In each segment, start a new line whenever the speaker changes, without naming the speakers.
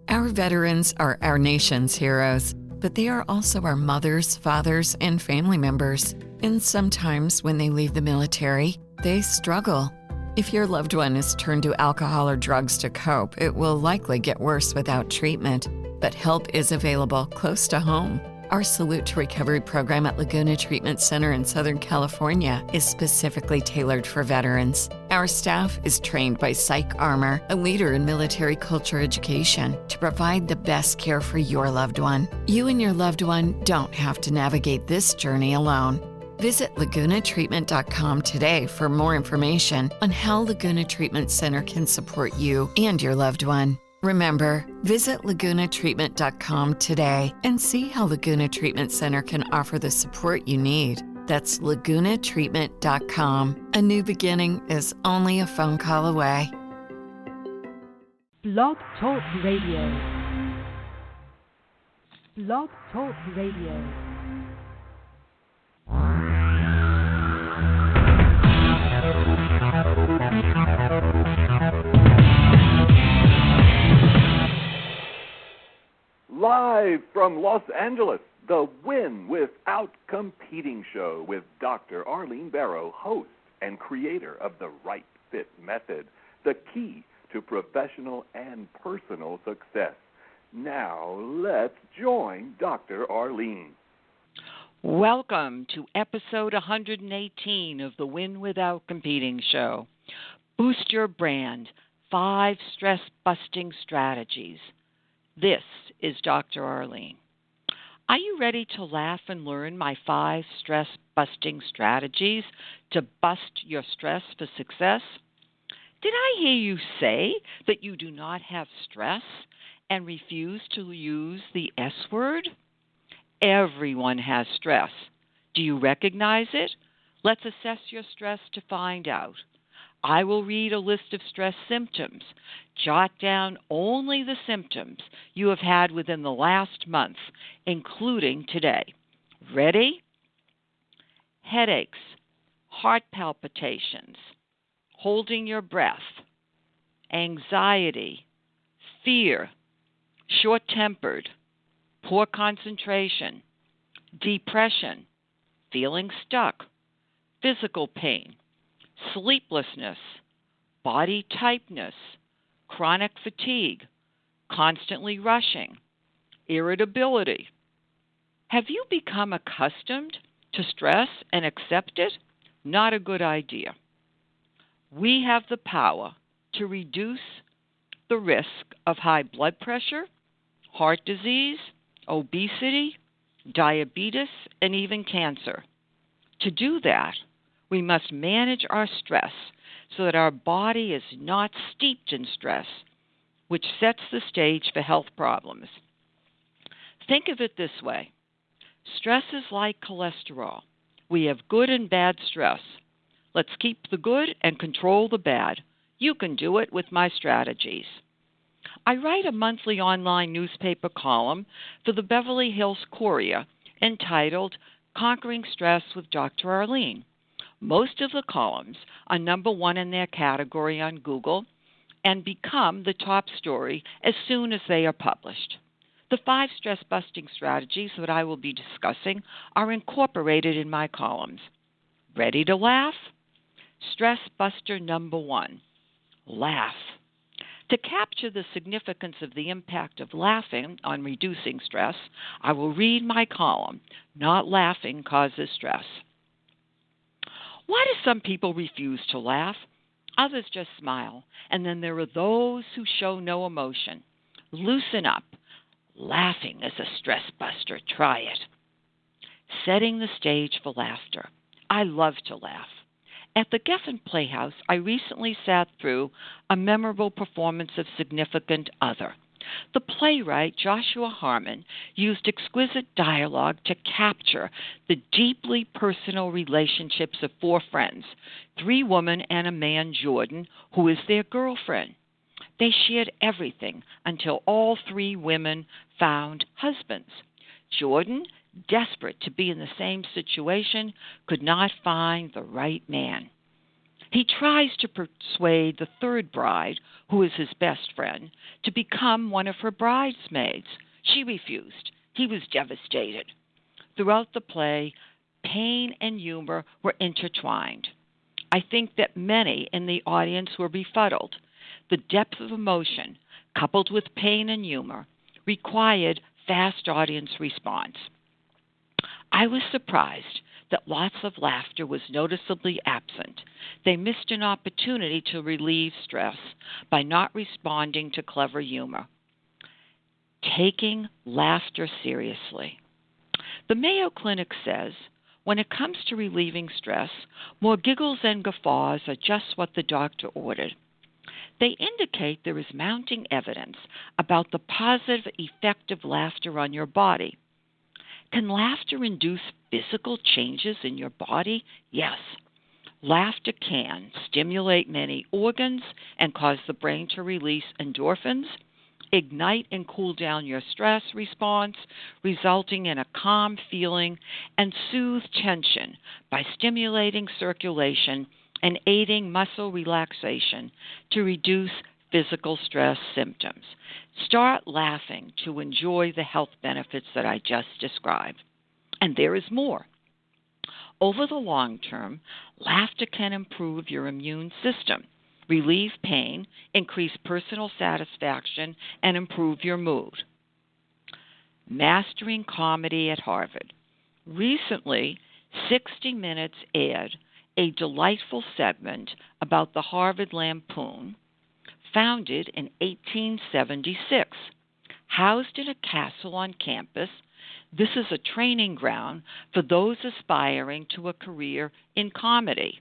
Our veterans are our nation's heroes, but they are also our mothers, fathers, and family members. And sometimes when they leave the military, they struggle. If your loved one is turned to alcohol or drugs to cope, it will likely get worse without treatment. But help is available close to home. Our Salute to Recovery program at Laguna Treatment Center in Southern California is specifically tailored for veterans. Our staff is trained by PsychArmor, a leader in military culture education, to provide the best care for your loved one. You and your loved one don't have to navigate this journey alone. Visit lagunatreatment.com today for more information on how Laguna Treatment Center can support you and your loved one. Remember, visit lagunatreatment.com today and see how Laguna Treatment Center can offer the support you need. That's lagunatreatment.com. A new beginning is only a phone call away.
Blog Talk Radio. Blog Talk Radio.
Live from Los Angeles, the Win Without Competing show with Dr. Arlene Barrow, host and creator of the Right Fit Method, the key to professional and personal success. Now, let's join Dr. Arlene.
Welcome to episode 118 of the Win Without Competing show. Boost your brand, 5 stress-busting strategies. This is Dr. Arlene. Are you ready to laugh and learn my 5 stress-busting strategies to bust your stress for success? Did I hear you say that you do not have stress and refuse to use the S word? Everyone has stress. Do you recognize it? Let's assess your stress to find out. I will read a list of stress symptoms. Jot down only the symptoms you have had within the last month, including today. Ready? Headaches, heart palpitations, holding your breath, anxiety, fear, short-tempered, poor concentration, depression, feeling stuck, physical pain, sleeplessness, body tightness, chronic fatigue, constantly rushing, irritability. Have you become accustomed to stress and accept it? Not a good idea. We have the power to reduce the risk of high blood pressure, heart disease, obesity, diabetes, and even cancer. To do that, we must manage our stress so that our body is not steeped in stress, which sets the stage for health problems. Think of it this way. Stress is like cholesterol. We have good and bad stress. Let's keep the good and control the bad. You can do it with my strategies. I write a monthly online newspaper column for the Beverly Hills Courier entitled Conquering Stress with Dr. Arlene. Most of the columns are number 1 in their category on Google and become the top story as soon as they are published. The 5 stress-busting strategies that I will be discussing are incorporated in my columns. Ready to laugh? Stress buster number 1, laugh. To capture the significance of the impact of laughing on reducing stress, I will read my column, Not Laughing Causes Stress. Why do some people refuse to laugh? Others just smile, and then there are those who show no emotion. Loosen up. Laughing is a stress buster. Try it. Setting the stage for laughter. I love to laugh. At the Geffen Playhouse, I recently sat through a memorable performance of Significant Other. The playwright Joshua Harmon used exquisite dialogue to capture the deeply personal relationships of 4 friends, 3 women and a man, Jordan, who is their girlfriend. They shared everything until all 3 women found husbands. Jordan, desperate to be in the same situation, could not find the right man. He tries to persuade the third bride, who is his best friend, to become one of her bridesmaids. She refused. He was devastated. Throughout the play, pain and humor were intertwined. I think that many in the audience were befuddled. The depth of emotion, coupled with pain and humor, required fast audience response. I was surprised that lots of laughter was noticeably absent. They missed an opportunity to relieve stress by not responding to clever humor. Taking laughter seriously. The Mayo Clinic says, when it comes to relieving stress, more giggles and guffaws are just what the doctor ordered. They indicate there is mounting evidence about the positive effect of laughter on your body. Can laughter induce physical changes in your body? Yes. Laughter can stimulate many organs and cause the brain to release endorphins, ignite and cool down your stress response, resulting in a calm feeling, and soothe tension by stimulating circulation and aiding muscle relaxation to reduce physical stress symptoms. Start laughing to enjoy the health benefits that I just described. And there is more. Over the long term, laughter can improve your immune system, relieve pain, increase personal satisfaction, and improve your mood. Mastering Comedy at Harvard. Recently, 60 Minutes aired a delightful segment about the Harvard Lampoon, founded in 1876. Housed in a castle on campus, this is a training ground for those aspiring to a career in comedy.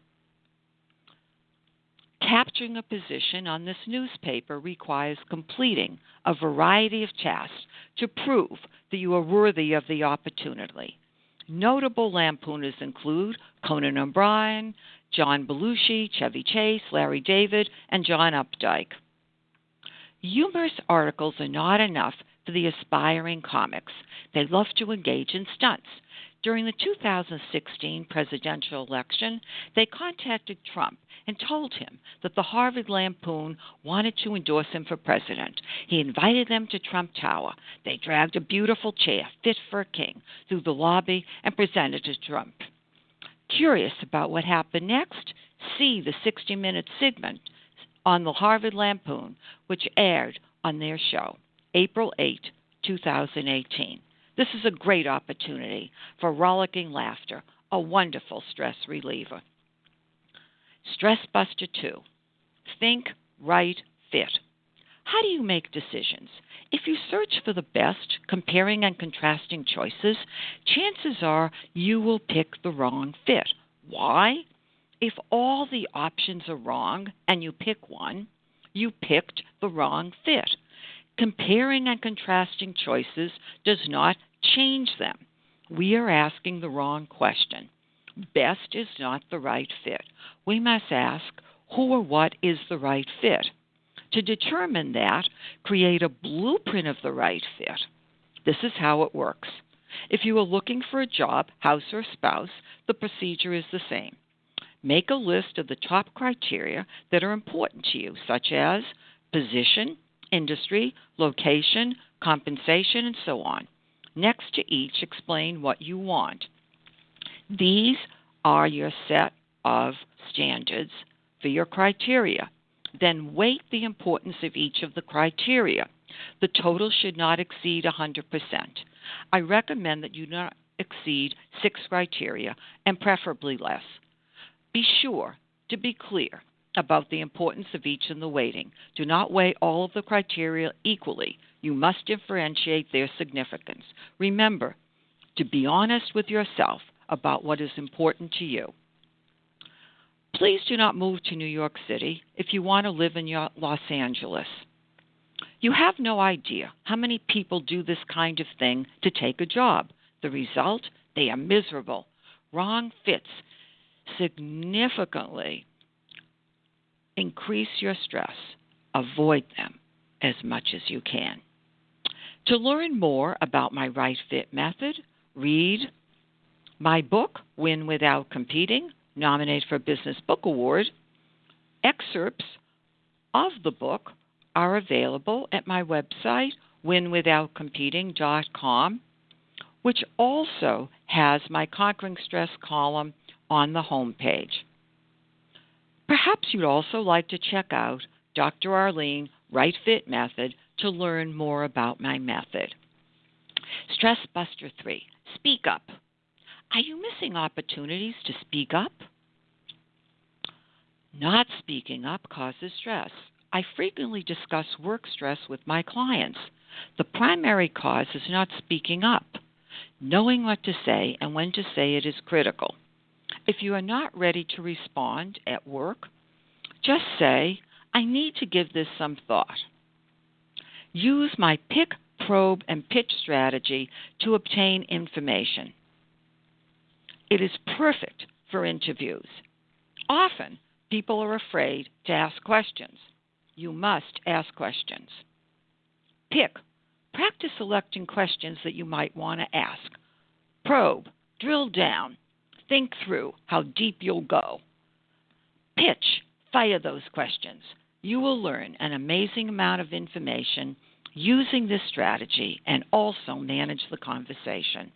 Capturing a position on this newspaper requires completing a variety of tasks to prove that you are worthy of the opportunity. Notable lampooners include Conan O'Brien, John Belushi, Chevy Chase, Larry David, and John Updike. Humorous articles are not enough for the aspiring comics. They love to engage in stunts. During the 2016 presidential election, they contacted Trump and told him that the Harvard Lampoon wanted to endorse him for president. He invited them to Trump Tower. They dragged a beautiful chair, fit for a king, through the lobby and presented it to Trump. Curious about what happened next? See the 60 Minutes segment on the Harvard Lampoon, which aired on their show, April 8, 2018. This is a great opportunity for rollicking laughter, a wonderful stress reliever. Stress Buster 2. Think, Write, Fit. How do you make decisions? If you search for the best, comparing and contrasting choices, chances are you will pick the wrong fit. Why? If all the options are wrong and you pick one, you picked the wrong fit. Comparing and contrasting choices does not change them. We are asking the wrong question. Best is not the right fit. We must ask, who or what is the right fit? To determine that, create a blueprint of the right fit. This is how it works. If you are looking for a job, house, or spouse, the procedure is the same. Make a list of the top criteria that are important to you, such as position, industry, location, compensation, and so on. Next to each, explain what you want. These are your set of standards for your criteria. Then weight the importance of each of the criteria. The total should not exceed 100%. I recommend that you not exceed 6 criteria and preferably less. Be sure to be clear about the importance of each in the weighting. Do not weigh all of the criteria equally. You must differentiate their significance. Remember to be honest with yourself about what is important to you. Please do not move to New York City if you want to live in Los Angeles. You have no idea how many people do this kind of thing to take a job. The result? They are miserable. Wrong fits significantly increase your stress. Avoid them as much as you can. To learn more about my Right Fit method, read my book, Win Without Competing, nominated for Business Book Award, Excerpts of the book are available at my website, winwithoutcompeting.com, which also has my Conquering Stress column on the homepage. Perhaps you'd also like to check out Dr. Arlene Right Fit Method to learn more about my method. Stress Buster 3. Speak up. Are you missing opportunities to speak up? Not speaking up causes stress. I frequently discuss work stress with my clients. The primary cause is not speaking up. Knowing what to say and when to say it is critical. If you are not ready to respond at work, just say, I need to give this some thought. Use my pick, probe, and pitch strategy to obtain information. It is perfect for interviews. Often, people are afraid to ask questions. You must ask questions. Pick. Practice selecting questions that you might want to ask. Probe. Drill down. Think through how deep you'll go. Pitch. Fire those questions. You will learn an amazing amount of information using this strategy and also manage the conversation.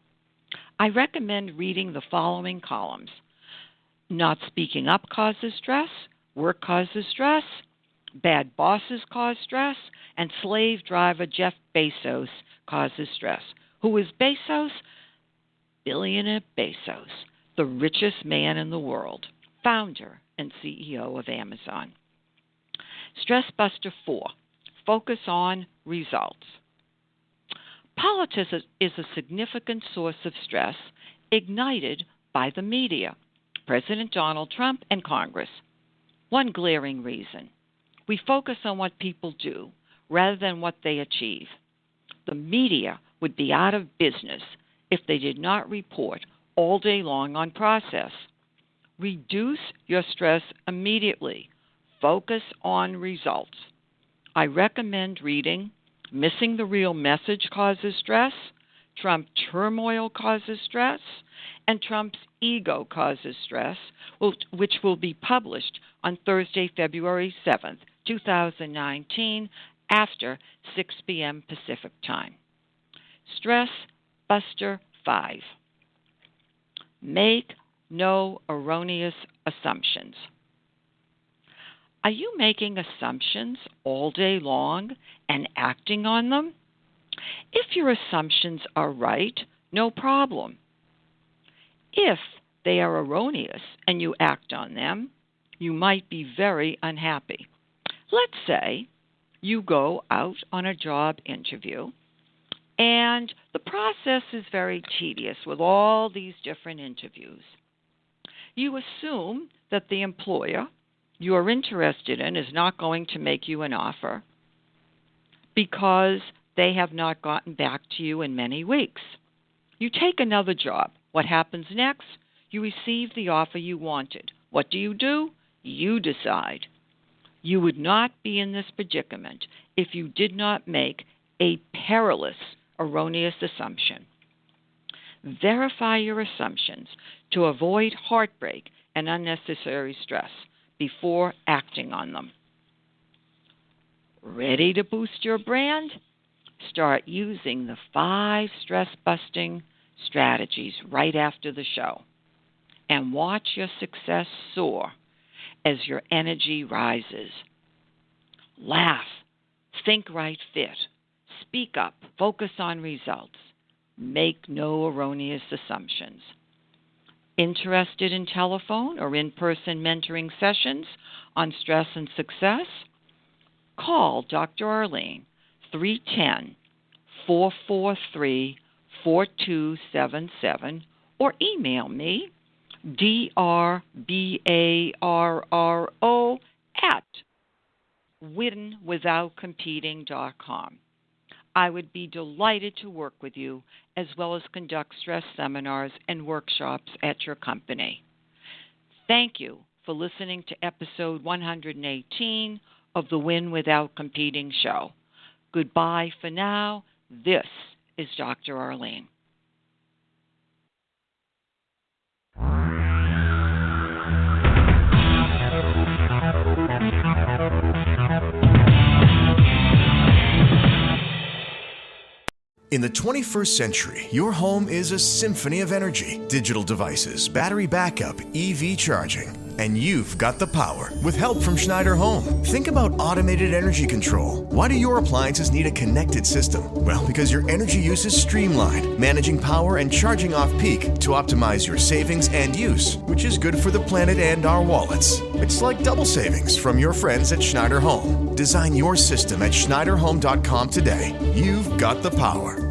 I recommend reading the following columns. Not speaking up causes stress. Work causes stress. Bad bosses cause stress. And slave driver Jeff Bezos causes stress. Who is Bezos? Billionaire Bezos, the richest man in the world, founder and CEO of Amazon. Stress Buster 4. Focus on results. Politics is a significant source of stress ignited by the media, President Donald Trump, and Congress. One glaring reason. We focus on what people do rather than what they achieve. The media would be out of business if they did not report all day long on process. Reduce your stress immediately. Focus on results. I recommend reading Missing the Real Message Causes Stress, Trump Turmoil Causes Stress, and Trump's Ego Causes Stress, which will be published on Thursday, February 7th, 2019, after 6 p.m. Pacific Time. Stress Buster 5. Make no erroneous assumptions. Are you making assumptions all day long and acting on them? If your assumptions are right, no problem. If they are erroneous and you act on them, you might be very unhappy. Let's say you go out on a job interview and the process is very tedious with all these different interviews. You assume that the employer you are interested in is not going to make you an offer because they have not gotten back to you in many weeks. You take another job. What happens next? You receive the offer you wanted. What do? You decide. You would not be in this predicament if you did not make a perilous, erroneous assumption. Verify your assumptions to avoid heartbreak and unnecessary stress before acting on them. Ready to boost your brand? Start using the 5 stress-busting strategies right after the show and watch your success soar as your energy rises. Laugh, think right fit, speak up, focus on results, make no erroneous assumptions. Interested in telephone or in-person mentoring sessions on stress and success? Call Dr. Arlene 310-443-4277 or email me drbarro@winwithoutcompeting.com. I would be delighted to work with you as well as conduct stress seminars and workshops at your company. Thank you for listening to episode 118 of the Win Without Competing show. Goodbye for now. This is Dr. Arlene.
In the 21st century, your home is a symphony of energy, digital devices, battery backup, EV charging, and you've got the power with help from Schneider Home. Think about automated energy control. Why do your appliances need a connected system? Well, because your energy use is streamlined, managing power and charging off peak to optimize your savings and use, which is good for the planet and our wallets. It's like double savings from your friends at Schneider Home. Design your system at schneiderhome.com today. You've got the power.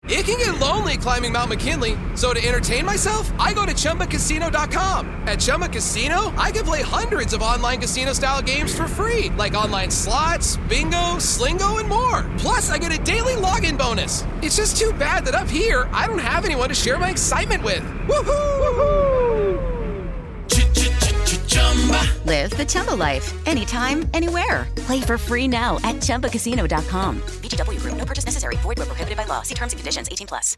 It can get lonely climbing Mount McKinley, so to entertain myself, I go to ChumbaCasino.com. At Chumba Casino, I can play hundreds of online casino-style games for free, like online slots, bingo, Slingo, and more. Plus, I get a daily login bonus. It's just too bad that up here, I don't have anyone to share my excitement with. Woohoo! Woohoo!
Live the Chumba life. Anytime, anywhere. Play for free now at ChumbaCasino.com. VGW Group. No purchase necessary. Void where prohibited by law. See terms and conditions. 18+.